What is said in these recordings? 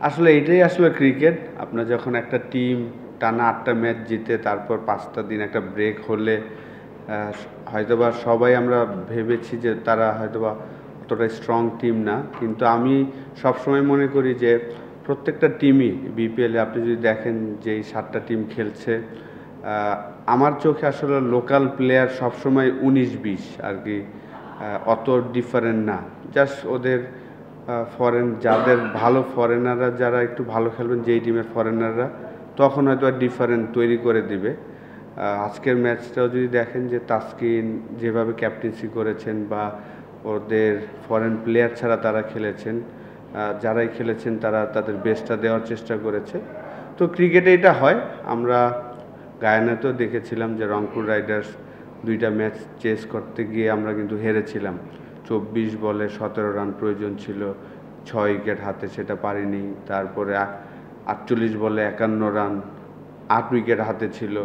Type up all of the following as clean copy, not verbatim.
আসলে এটাই আসলে ক্রিকেট। আপনার যখন একটা টিম টানা ৮টা ম্যাচ জিতে তারপর ৫টা দিন একটা ব্রেক হলে আ হয়তোবা সবাই আমরা ভেবেছি যে তারা হয়তোবা অতটা স্ট্রং টিম না। কিন্তু আমি সবসময় মনে করি যে প্রত্যেকটা টিমই বিপিএলে আপনি যদি দেখেন যে এই ৭টা টিম খেলছে, আ আমার চোখে আসলে লোকাল প্লেয়ার সবসময় ১৯-২০ আরকি, অত ডিফারেন্ট না। জাস্ট ওদের যাদের ভালো ফরেনাররা যারা একটু ভালো খেলবেন যেই টিমের ফরেনাররা, তখন হয়তো ডিফারেন্ট তৈরি করে দিবে। আজকের ম্যাচটাও যদি দেখেন যে তাসকিন যেভাবে ক্যাপ্টেন্সি করেছেন বা ওদের ফরেন প্লেয়ার ছাড়া তারা খেলেছেন, যারাই খেলেছেন তারা তাদের বেস্টটা দেওয়ার চেষ্টা করেছে। তো ক্রিকেটে এটা হয়। আমরা গায়ানাতেও দেখেছিলাম যে রংপুর রাইডার্স ২টা ম্যাচ চেস করতে গিয়ে আমরা কিন্তু হেরেছিলাম। ২৪ বলে ১৭ রান প্রয়োজন ছিল, ৬ উইকেট হাতে সেটা পারিনি। তারপরে ৪৮ বলে ৫১ রান, ৮ উইকেট হাতে ছিল,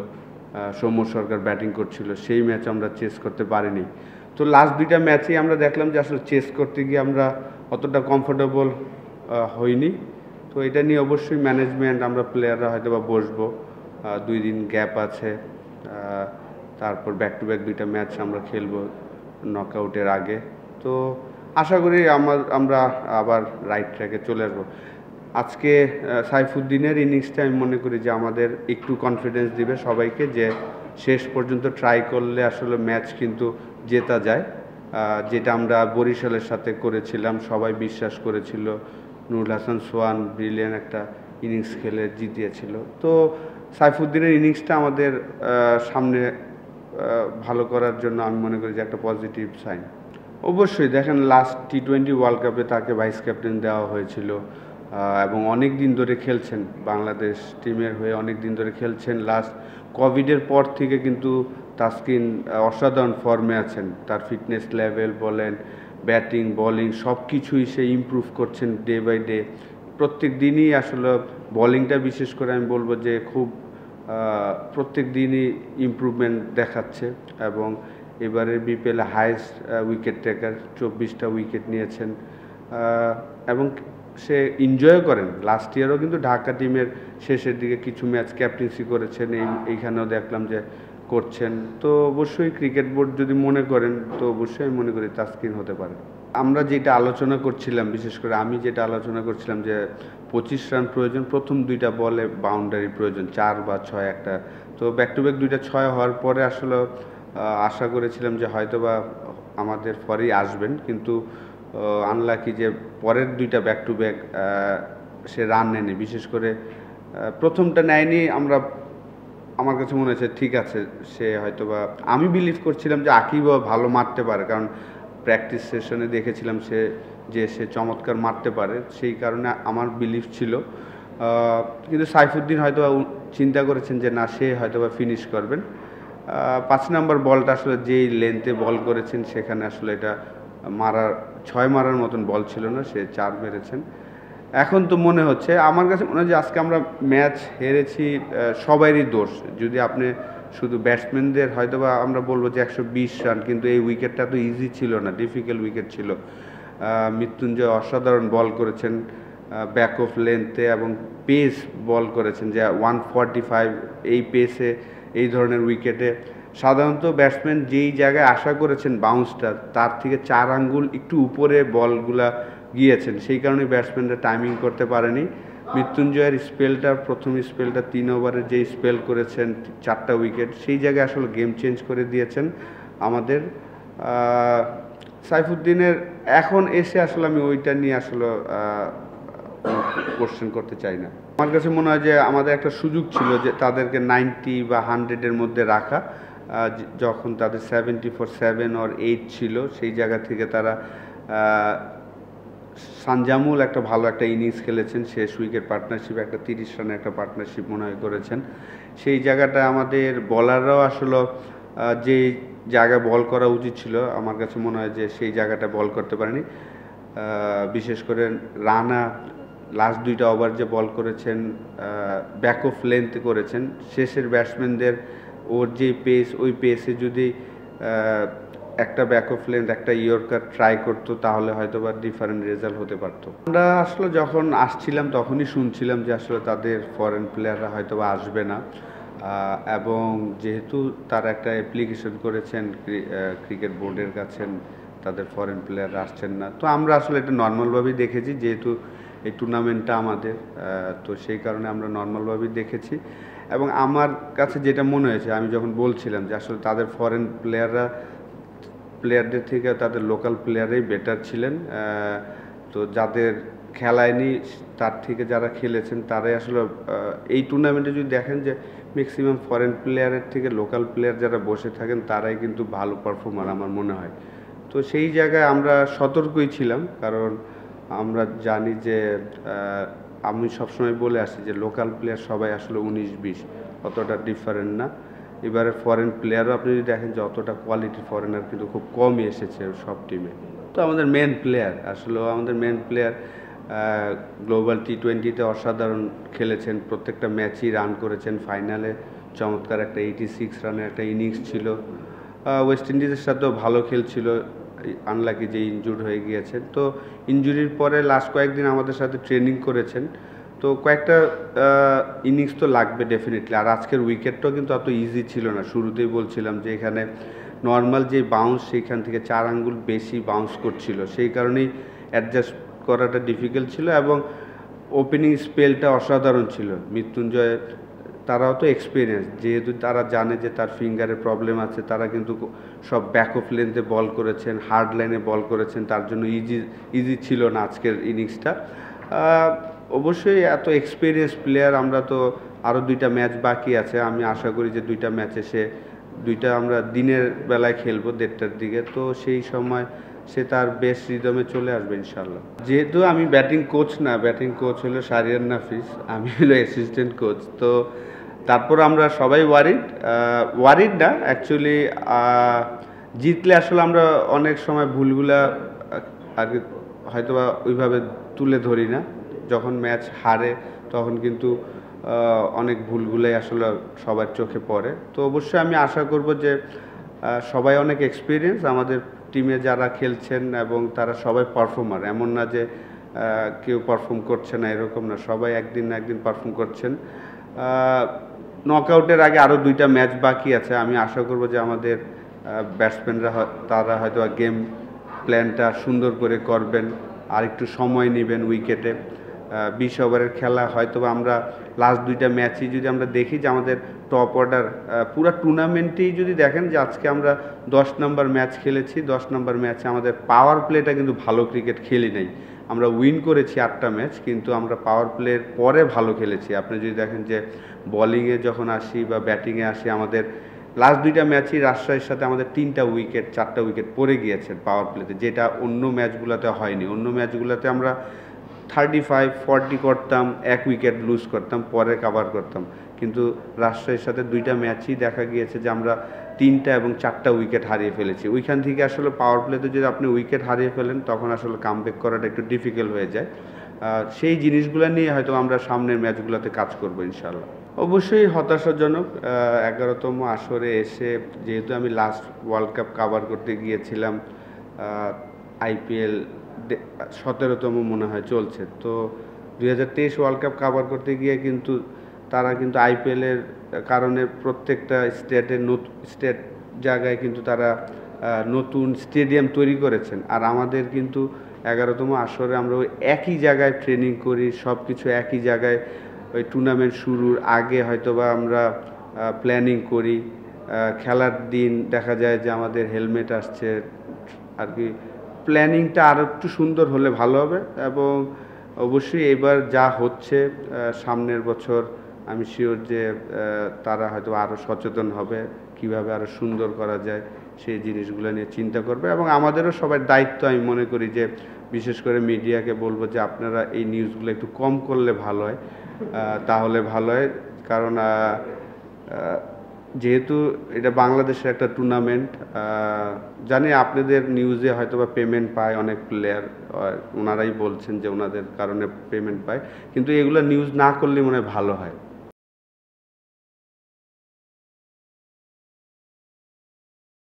সৌম্য সরকার ব্যাটিং করছিল, সেই ম্যাচ আমরা চেস করতে পারিনি। তো লাস্ট ২টা ম্যাচেই আমরা দেখলাম যে আসলে চেস করতে গিয়ে আমরা অতটা কমফোর্টেবল হইনি। তো এটা নিয়ে অবশ্যই ম্যানেজমেন্ট, আমরা প্লেয়াররা হয়তোবা বসবো। ২ দিন গ্যাপ আছে, তারপর ব্যাক টু ব্যাক ২টা ম্যাচ আমরা খেলবো নকআউটের আগে। তো আশা করি আমরা আবার রাইট ট্র্যাকে চলে আসবো। আজকে সাইফুদ্দিনের ইনিংসটা আমি মনে করি যে আমাদের একটু কনফিডেন্স দিবে সবাইকে যে শেষ পর্যন্ত ট্রাই করলে আসলে ম্যাচ কিন্তু জেতা যায়। যেটা আমরা বরিশালের সাথে করেছিলাম, সবাই বিশ্বাস করেছিল। নুরুল হাসান সোহান ব্রিলিয়ান্ট একটা ইনিংস খেলে জিতিয়েছিল। তো সাইফুদ্দিনের ইনিংসটা আমাদের সামনে ভালো করার জন্য আমি মনে করি যে একটা পজিটিভ সাইন। অবশ্যই দেখেন, লাস্ট টি-20 ওয়ার্ল্ড কাপে তাকে ভাইস ক্যাপ্টেন দেওয়া হয়েছিল এবং অনেক দিন ধরে খেলছেন, বাংলাদেশ টিমের হয়ে অনেক দিন ধরে খেলছেন। লাস্ট কোভিডের পর থেকে কিন্তু তাসকিন অসাধারণ ফর্মে আছেন। তার ফিটনেস লেভেল বলেন, ব্যাটিং বোলিং সব কিছুই সে ইমপ্রুভ করছেন ডে বাই ডে। প্রত্যেক দিনই আসলে বোলিংটা বিশেষ করে আমি বলবো যে খুব প্রত্যেক দিনই ইমপ্রুভমেন্ট দেখাচ্ছে এবং এবারের বিপিএলে হাইয়েস্ট উইকেট টেকার, ২৪টা উইকেট নিয়েছেন এবং সে এনজয়ও করেন। লাস্ট ইয়ারও কিন্তু ঢাকা টিমের শেষের দিকে কিছু ম্যাচ ক্যাপ্টেন্সি করেছেন, এইখানেও দেখলাম যে করছেন। তো অবশ্যই ক্রিকেট বোর্ড যদি মনে করেন, তো অবশ্যই আমি মনে করি তাসকিন হতে পারে। আমরা যেটা আলোচনা করছিলাম, বিশেষ করে আমি যেটা আলোচনা করছিলাম যে ২৫ রান প্রয়োজন, প্রথম ২টা বলে বাউন্ডারি প্রয়োজন, ৪ বা ৬ একটা। তো ব্যাক টু ব্যাক ২টা ৬ হওয়ার পরে আসলে আশা করেছিলাম যে হয়তোবা আমাদের পরেই আসবেন, কিন্তু আনলাকি যে পরের ২টা back to back say run নেয়নি। বিশেষ করে প্রথমটা নেয়নি, আমার কাছে মনে হয়েছে ঠিক আছে, সে হয়তোবা, আমি বিলিভ করছিলাম যে আকিবও ভালো মারতে পারে, কারণ প্র্যাকটিস সেশনে দেখেছিলাম সে চমৎকার মারতে পারে, সেই কারণে আমার বিলিভ ছিল। কিন্তু সাইফুদ্দিন হয়তোবা চিন্তা করেছেন যে না, সে হয়তোবা ফিনিশ করবেন। ৫ নাম্বার বলটা আসলে যেই লেন্থে বল করেছেন সেখানে আসলে এটা ৬ মারার মতন বল ছিল না, সে ৪ মেরেছেন। এখন তো মনে হচ্ছে, আমার কাছে মনে হয় যে আজকে আমরা ম্যাচ হেরেছি সবারই দোষ। যদি আপনি শুধু ব্যাটসম্যানদের হয়তোবা আমরা বলবো যে ১২০ রান, কিন্তু এই উইকেটটা তো ইজি ছিল না, ডিফিকাল্ট উইকেট ছিল। মৃত্যুঞ্জয় অসাধারণ বল করেছেন ব্যাক অফ লেন্থে এবং পেস বল করেছেন, যে 145 এই পেসে এই ধরনের উইকেটে সাধারণত ব্যাটসম্যান যেই জায়গায় আশা করেছেন বাউন্সটা, তার থেকে ৪ আঙ্গুল একটু উপরে বলগুলা গিয়েছেন, সেই কারণে ব্যাটসম্যানরা টাইমিং করতে পারেনি। মৃত্যুঞ্জয়ের স্পেলটা, প্রথম স্পেলটা ৩ ওভারে যে স্পেল করেছেন ৪টা উইকেট, সেই জায়গায় আসলে গেম চেঞ্জ করে দিয়েছেন আমাদের। সাইফুদ্দিনের এখন এসে আসলে আমি ওইটা নিয়ে আসলে কোশ্চেন করতে চাই না। আমার কাছে মনে হয় যে আমাদের একটা সুযোগ ছিল যে তাদেরকে 90 বা 100-এর মধ্যে রাখা, যখন তাদের 74, 7 or 8 ছিল, সেই জায়গা থেকে তারা সানজামুল একটা ভালো একটা ইনিংস খেলেছেন, শেষ উইকেট পার্টনারশিপ একটা 30 রানের একটা পার্টনারশিপ মনে হয় করেছেন। সেই জায়গাটায় আমাদের বলাররাও আসলে যে জায়গায় বল করা উচিত ছিল, আমার কাছে মনে হয় যে সেই জায়গাটা বল করতে পারেনি। বিশেষ করে রানা লাস্ট 2টা ওভার যে বল করেছেন ব্যাক অফ লেন্থ করেছেন, শেষের ব্যাটসম্যানদের ওর যে পেস, ওই পেসে যদি একটা ব্যাক অফ লেন্থ একটা ইয়র্কার ট্রাই করতো তাহলে হয়তো বা ডিফারেন্ট রেজাল্ট হতে পারতো। আমরা আসলে যখন আসছিলাম তখনই শুনছিলাম যে আসলে তাদের ফরেন প্লেয়াররা হয়তো বা আসবে না, এবং যেহেতু তারা একটা অ্যাপ্লিকেশন করেছেন ক্রিকেট বোর্ডের কাছে, তাদের ফরেন প্লেয়াররা আসছেন না, তো আমরা আসলে এটা নর্মালভাবেই দেখেছি, যেহেতু এই টুর্নামেন্টটা আমাদের, তো সেই কারণে আমরা নর্মালভাবেই দেখেছি। এবং আমার কাছে যেটা মনে হয়েছে, আমি যখন বলছিলাম যে আসলে তাদের ফরেন প্লেয়ারদের থেকে তাদের লোকাল প্লেয়ারই বেটার ছিলেন, তো যাদের খেলায়নি তার থেকে যারা খেলেছেন তারাই আসলে এই টুর্নামেন্টে যদি দেখেন যে ম্যাক্সিমাম ফরেন প্লেয়ারের থেকে লোকাল প্লেয়ার যারা বসে থাকেন তারাই কিন্তু ভালো পারফর্মার আমার মনে হয়। তো সেই জায়গায় আমরা সতর্কই ছিলাম, কারণ আমরা জানি যে আমি সবসময় বলে আসি যে লোকাল প্লেয়ার সবাই আসলে 19-20 অতটা ডিফারেন্ট না। এবারে ফরেন প্লেয়ারও আপনি যদি দেখেন যে অতটা কোয়ালিটি ফরেনার কিন্তু খুব কমই এসেছে সব টিমে। তো আমাদের মেন প্লেয়ার আসলে আমাদের মেন প্লেয়ার গ্লোবাল টি20তে অসাধারণ খেলেছেন, প্রত্যেকটা ম্যাচই রান করেছেন, ফাইনালে চমৎকার একটা 86 রানের একটা ইনিংস ছিল। ওয়েস্ট ইন্ডিজের সাথেও ভালো খেলছিল, আনলাকি যে ইনজুর্ড হয়ে গিয়েছেন। তো ইনজুরির পরে লাস্ট কয়েকদিন আমাদের সাথে ট্রেনিং করেছেন, তো কয়েকটা ইনিংস তো লাগবে ডেফিনেটলি। আর আজকের উইকেটটাও কিন্তু অত ইজি ছিল না, শুরুতেই বলছিলাম যে এখানে নর্মাল যে বাউন্স সেইখান থেকে 4 আঙ্গুল বেশি বাউন্স করছিল, সেই কারণেই অ্যাডজাস্ট করাটা ডিফিকাল্ট ছিল। এবং ওপেনিং স্পেলটা অসাধারণ ছিল মৃত্যুঞ্জয়, তারাও তো এক্সপিরিয়েন্স, যেহেতু তারা জানে যে তার ফিঙ্গারে প্রবলেম আছে, তারা কিন্তু সব ব্যাক অফ লেন্থে বল করেছেন, হার্ড লাইনে বল করেছেন, তার জন্য ইজি ছিল না আজকের ইনিংসটা। অবশ্যই এত এক্সপিরিয়েন্স প্লেয়ার, আমরা তো আরও 2টা ম্যাচ বাকি আছে, আমি আশা করি যে 2টা ম্যাচে দুইটা আমরা দিনের বেলায় খেলবো 1:30টার দিকে, তো সেই সময় সে তার বেস্ট রিদমে চলে আসবে ইনশাল্লাহ। যেহেতু আমি ব্যাটিং কোচ না, ব্যাটিং কোচ হলো শাহরিয়ার নাফিস, আমি হলো অ্যাসিস্ট্যান্ট কোচ, তো তারপর আমরা সবাই ওয়ারিড না অ্যাকচুয়ালি। জিতলে আসলে আমরা অনেক সময় ভুলগুলা আগে হয়তো বা ওইভাবে তুলে ধরি না, যখন ম্যাচ হারে তখন কিন্তু অনেক ভুলগুলাই আসলে সবার চোখে পড়ে। তো অবশ্যই আমি আশা করব যে সবাই অনেক এক্সপিরিয়েন্স আমাদের টিমে যারা খেলছেন, এবং তারা সবাই পারফর্মার, এমন না যে কেউ পারফর্ম করছে না, এরকম না, সবাই একদিন না একদিন পারফর্ম করছেন। নকআউটের আগে আরও 2টা ম্যাচ বাকি আছে, আমি আশা করব যে আমাদের ব্যাটসম্যানরা তারা হয়তো গেম প্ল্যানটা সুন্দর করে করবেন, আর একটু সময় নেবেন উইকেটে। 20 ওভারের খেলা হয়তো আমরা লাস্ট 2টা ম্যাচই যদি আমরা দেখি যে আমাদের টপ অর্ডার পুরো টুর্নামেন্টেই যদি দেখেন যে আজকে আমরা 10 নম্বর ম্যাচ খেলেছি, 10 নম্বর ম্যাচে আমাদের পাওয়ার প্লেটা কিন্তু ভালো ক্রিকেট খেলি নাই। আমরা উইন করেছি 8টা ম্যাচ, কিন্তু আমরা পাওয়ার প্লের পরে ভালো খেলেছি। আপনি যদি দেখেন যে বোলিংয়ে যখন আসি বা ব্যাটিংয়ে আসি, আমাদের লাস্ট 2টা ম্যাচই রাজশাহীর সাথে আমাদের 3টা উইকেট 4টা উইকেট পড়ে গিয়েছে পাওয়ার প্লেতে, যেটা অন্য ম্যাচগুলোতে হয়নি। অন্য ম্যাচগুলোতে আমরা 35-40 করতাম, 1 উইকেট লুজ করতাম, পরে কাভার করতাম, কিন্তু রাজশাহীর সাথে 2টা ম্যাচই দেখা গিয়েছে যে আমরা 3টা এবং 4টা উইকেট হারিয়ে ফেলেছি। ওইখান থেকে আসলে পাওয়ার প্লেতে যদি আপনি উইকেট হারিয়ে ফেলেন তখন আসলে কামব্যাক করাটা একটু ডিফিকাল্ট হয়ে যায়। সেই জিনিসগুলো নিয়ে হয়তো আমরা সামনের ম্যাচগুলোতে কাজ করবো ইনশাল্লাহ। অবশ্যই হতাশাজনক 11তম আসরে এসে, যেহেতু আমি লাস্ট ওয়ার্ল্ড কাপ কাভার করতে গিয়েছিলাম, আইপিএল 17তম মনে হয় চলছে, তো 2023 ওয়ার্ল্ড কাপ কাভার করতে গিয়ে কিন্তু তারা কিন্তু আইপিএলের কারণে প্রত্যেকটা স্টেট জায়গায় কিন্তু তারা নতুন স্টেডিয়াম তৈরি করেছেন, আর আমাদের কিন্তু 11তম আসরে আমরা ওই একই জায়গায় ট্রেনিং করি, সব কিছু একই জায়গায়, ওই টুর্নামেন্ট শুরুর আগে হয়তোবা আমরা প্ল্যানিং করি, খেলার দিন দেখা যায় যে আমাদের হেলমেট আসছে, আর কি প্ল্যানিংটা আরও একটু সুন্দর হলে ভালো হবে। এবং অবশ্যই এবার যা হচ্ছে সামনের বছর আমি শিওর যে তারা হয়তো আরও সচেতন হবে, কিভাবে আরও সুন্দর করা যায় সেই জিনিসগুলো নিয়ে চিন্তা করবে। এবং আমাদেরও সবার দায়িত্ব, আমি মনে করি যে বিশেষ করে মিডিয়াকে বলবো যে আপনারা এই নিউজগুলো একটু কম করলে ভালো হয়, তাহলে ভালো হয়, কারণ যেহেতু এটা বাংলাদেশের একটা টুর্নামেন্ট, জানি আপনাদের নিউজে হয়তো বা পেমেন্ট পায় অনেক প্লেয়ার, ওনারাই বলছেন যে ওনাদের কারণে পেমেন্ট পায়, কিন্তু এগুলো নিউজ না করলে মনে হয় ভালো হয়।